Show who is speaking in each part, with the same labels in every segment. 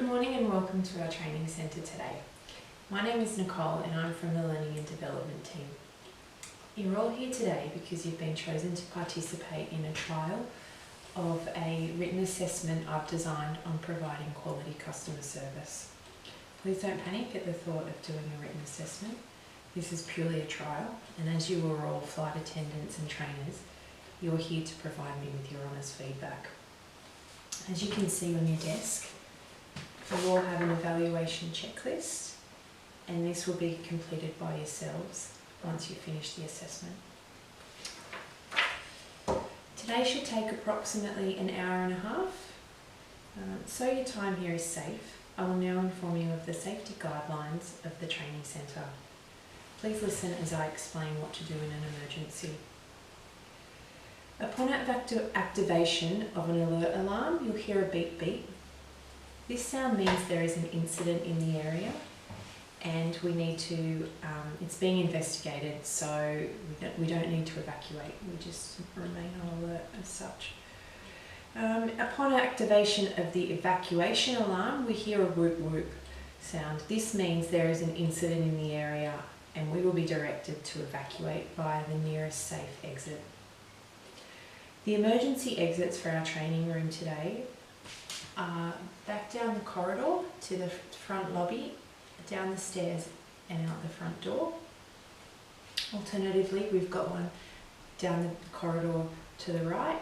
Speaker 1: morning and welcome to our training centre today. My name is Nicole and I'm from the Learning and Development team. You're all here today because you've been chosen to participate in a trial of a written assessment I've designed on providing quality customer service. Please don't panic at the thought of doing a written assessment. This is purely a trial, and as you are all flight attendants and trainers, you're here to provide me with your honest feedback. As you can see on your desk, you all have an evaluation checklist, and this will be completed by yourselves once you finish the assessment. Today should take approximately an hour and a half. So your time here is safe, I will now inform you of the safety guidelines of the training centre. Please listen as I explain what to do in an emergency. Upon activation of an alert alarm, you'll hear a beep beep. This sound means there is an incident in the area and we need to, it's being investigated, so we don't need to evacuate, we just remain on alert as such. Upon activation of the evacuation alarm, we hear a whoop whoop sound. This means there is an incident in the area and we will be directed to evacuate via the nearest safe exit. The emergency exits for our training room today are back down the corridor to the front lobby, down the stairs and out the front door. Alternatively, we've got one down the corridor to the right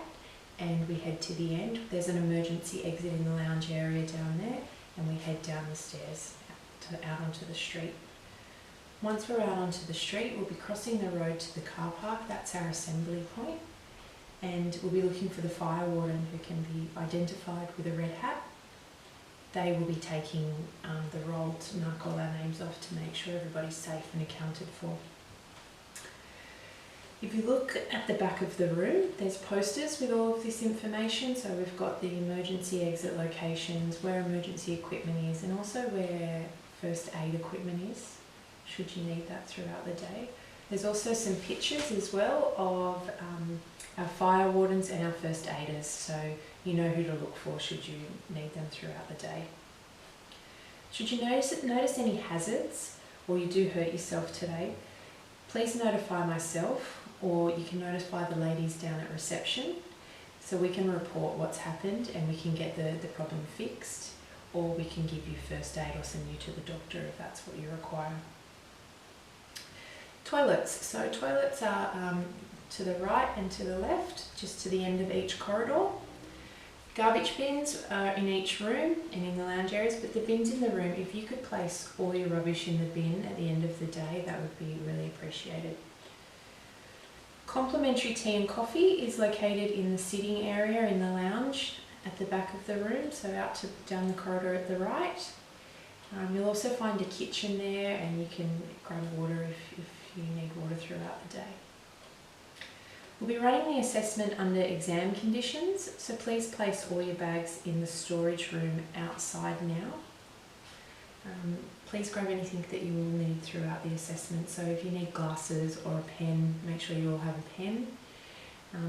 Speaker 1: and we head to the end. There's an emergency exit in the lounge area down there and we head down the stairs out onto the street. Once we're out onto the street, we'll be crossing the road to the car park. That's our assembly point. And we'll be looking for the fire warden, who can be identified with a red hat. They will be taking the roll to knock all our names off to make sure everybody's safe and accounted for. If you look at the back of the room, there's posters with all of this information. So we've got the emergency exit locations, where emergency equipment is, and also where first aid equipment is, should you need that throughout the day. There's also some pictures as well of our fire wardens and our first aiders, so you know who to look for should you need them throughout the day. Should you notice any hazards or you do hurt yourself today, please notify myself, or you can notify the ladies down at reception so we can report what's happened and we can get the problem fixed, or we can give you first aid or send you to the doctor if that's what you require. Toilets. So toilets are to the right and to the left, just to the end of each corridor. Garbage bins are in each room and in the lounge areas, but the bins in the room, if you could place all your rubbish in the bin at the end of the day, that would be really appreciated. Complimentary tea and coffee is located in the sitting area in the lounge at the back of the room, so down the corridor at the right. You'll also find a kitchen there and you can grab water if you need water throughout the day. We'll be running the assessment under exam conditions, so please place all your bags in the storage room outside now. Please grab anything that you will need throughout the assessment, so if you need glasses or a pen, make sure you all have a pen.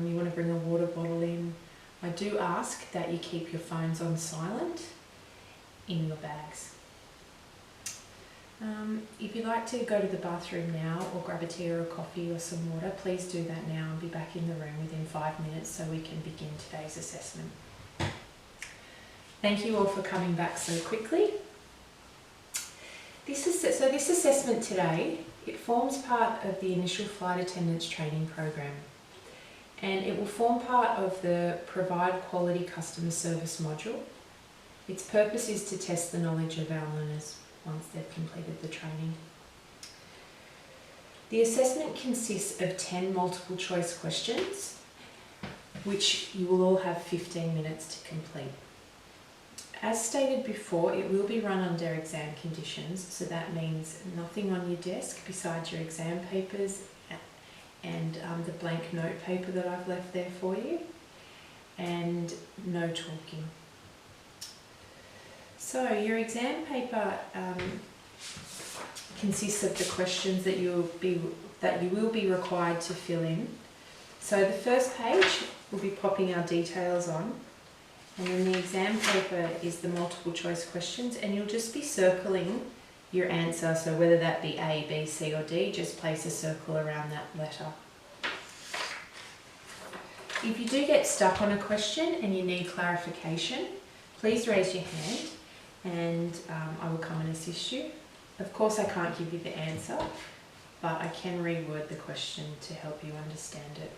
Speaker 1: You want to bring a water bottle in. I do ask that you keep your phones on silent in your bags. If you'd like to go to the bathroom now or grab a tea or a coffee or some water, please do that now and be back in the room within 5 minutes so we can begin today's assessment. Thank you all for coming back so quickly. This assessment today, it forms part of the initial flight attendants training program, and it will form part of the Provide Quality Customer Service module. Its purpose is to test the knowledge of our learners once they've completed the training. The assessment consists of 10 multiple choice questions, which you will all have 15 minutes to complete. As stated before, it will be run under exam conditions, so that means nothing on your desk besides your exam papers and the blank note paper that I've left there for you, and no talking. So your exam paper consists of the questions that you will be required to fill in. So the first page will be popping our details on, And then the exam paper is the multiple choice questions, and you'll just be circling your answer. So whether that be A, B, C or D, just place a circle around that letter. If you do get stuck on a question and you need clarification, please raise your hand and I will come and assist you. Of course I can't give you the answer, but I can reword the question to help you understand it.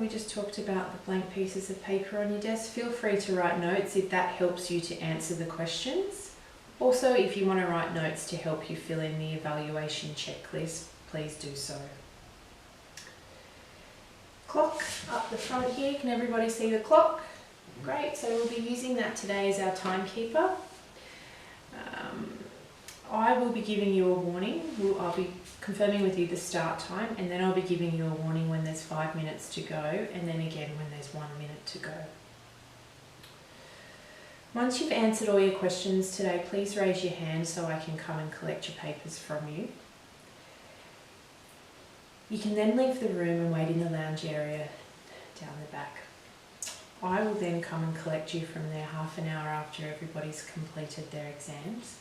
Speaker 1: We just talked about the blank pieces of paper on your desk. Feel free to write notes if that helps you to answer the questions. Also, if you want to write notes to help you fill in the evaluation checklist, please do so. Clock up the front here. Can everybody see the clock? Great, so we'll be using that today as our timekeeper. I will be giving you a warning. I'll be confirming with you the start time, and then I'll be giving you a warning when there's 5 minutes to go, and then again when there's 1 minute to go. Once you've answered all your questions today, please raise your hand so I can come and collect your papers from you. You can then leave the room and wait in the lounge area down the back. I will then come and collect you from there half an hour after everybody's completed their exams.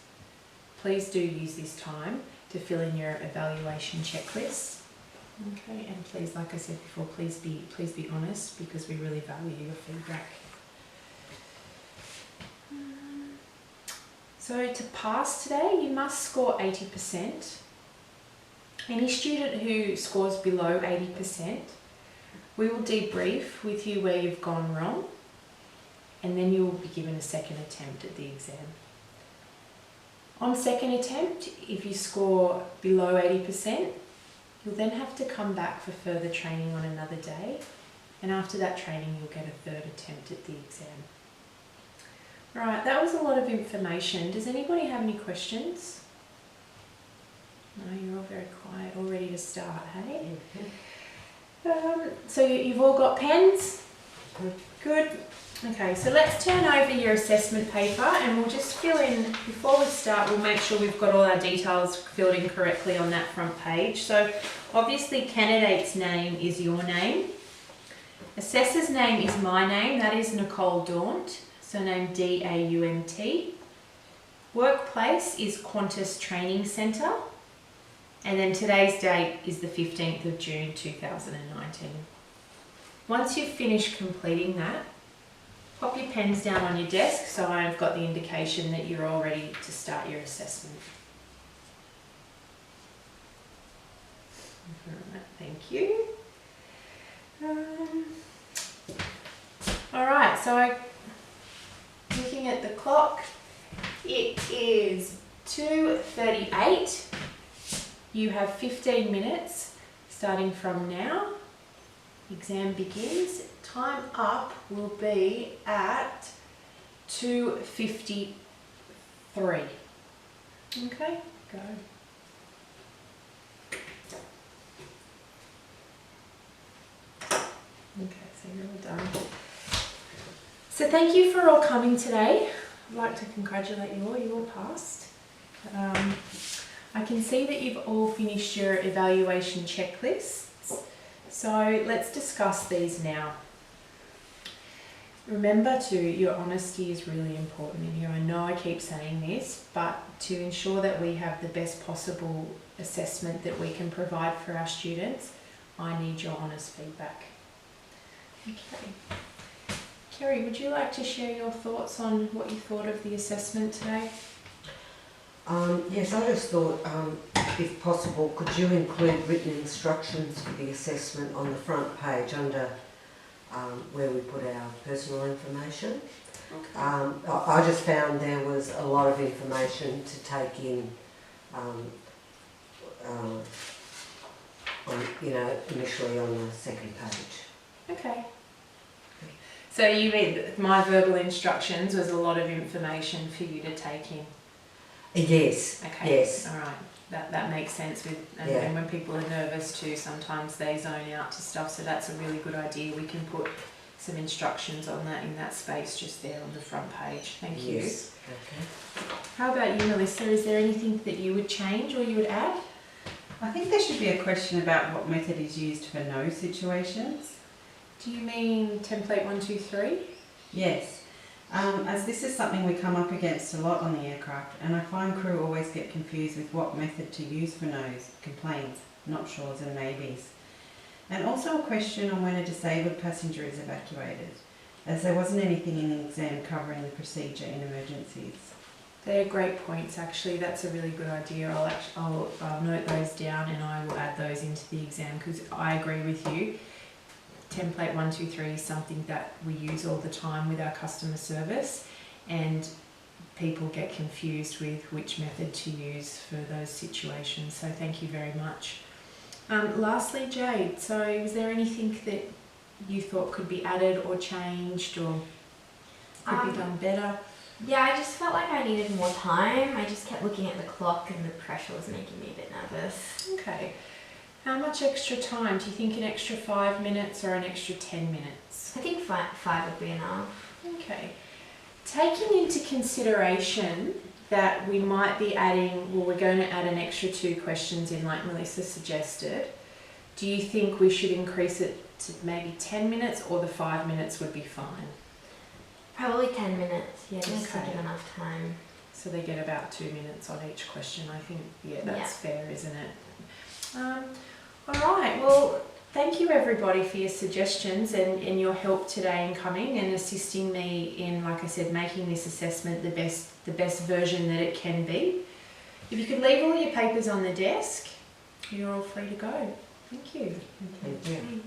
Speaker 1: Please do use this time to fill in your evaluation checklist. Okay, and please, like I said before, please be honest, because we really value your feedback. So to pass today, you must score 80%. Any student who scores below 80%, we will debrief with you where you've gone wrong, and then you will be given a second attempt at the exam. On second attempt, if you score below 80%, you'll then have to come back for further training on another day, and after that training you'll get a third attempt at the exam. Right, that was a lot of information. Does anybody have any questions? No, you're all very quiet, all ready to start, hey? So you've all got pens? Good. Okay, so let's turn over your assessment paper and we'll just fill in, before we start, we'll make sure we've got all our details filled in correctly on that front page. So obviously candidate's name is your name. Assessor's name is my name, that is Nicole Daunt, surname D-A-U-N-T. Workplace is Qantas Training Centre. And then today's date is the 15th of June 2019. Once you've finished completing that, pop your pens down on your desk so I've got the indication that you're all ready to start your assessment. Thank you. Alright, so looking at the clock, it is 2:38. You have 15 minutes starting from now. Exam begins. Time up will be at 2:53. Okay, go. Okay, so you're all done. So thank you for all coming today. I'd like to congratulate you all passed. I can see that you've all finished your evaluation checklists. So let's discuss these now. Remember your honesty is really important in here. I know I keep saying this, but to ensure that we have the best possible assessment that we can provide for our students, I need your honest feedback. Okay. Kerry, would you like to share your thoughts on what you thought of the assessment today?
Speaker 2: Yes, I just thought, if possible, could you include written instructions for the assessment on the front page under where we put our personal information? Okay. I just found there was a lot of information to take in, initially on the second page.
Speaker 1: Okay. So you mean my verbal instructions was a lot of information for you to take in?
Speaker 2: Yes.
Speaker 1: Okay.
Speaker 2: Yes.
Speaker 1: All right. That makes sense. And when people are nervous too, sometimes they zone out to stuff. So that's a really good idea. We can put some instructions on that in that space just there on the front page. Thank you.
Speaker 2: Yes. Okay.
Speaker 1: How about you, Melissa? Is there anything that you would change or you would add?
Speaker 3: I think there should be a question about what method is used for no situations.
Speaker 1: Do you mean template 1, 2, 3?
Speaker 3: Yes, as this is something we come up against a lot on the aircraft, and I find crew always get confused with what method to use for no's, complaints, not sure's and maybes. And also a question on when a disabled passenger is evacuated, as there wasn't anything in the exam covering the procedure in emergencies.
Speaker 1: They're great points actually, that's a really good idea. I'll note those down and I will add those into the exam because I agree with you. Template 1, 2, 3 is something that we use all the time with our customer service and people get confused with which method to use for those situations, so thank you very much. Lastly, Jade, so is there anything that you thought could be added or changed or could be done better?
Speaker 4: Yeah, I just felt like I needed more time. I just kept looking at the clock and the pressure was making me a bit nervous.
Speaker 1: Okay. How much extra time? Do you think an extra 5 minutes or an extra 10 minutes?
Speaker 4: I think five would be enough.
Speaker 1: Okay. Taking into consideration that we might be adding, well, we're going to add an extra 2 questions in like Melissa suggested, do you think we should increase it to maybe 10 minutes or the 5 minutes would be fine?
Speaker 4: Probably 10 minutes, yeah, just to
Speaker 1: Okay.
Speaker 4: give enough time.
Speaker 1: So they get about 2 minutes on each question. I think, yeah, that's fair, isn't it? All right, well, thank you everybody for your suggestions and your help today in coming and assisting me in, like I said, making this assessment the best version that it can be. If you could leave all your papers on the desk, you're all free to go. Thank you.
Speaker 2: Thank you.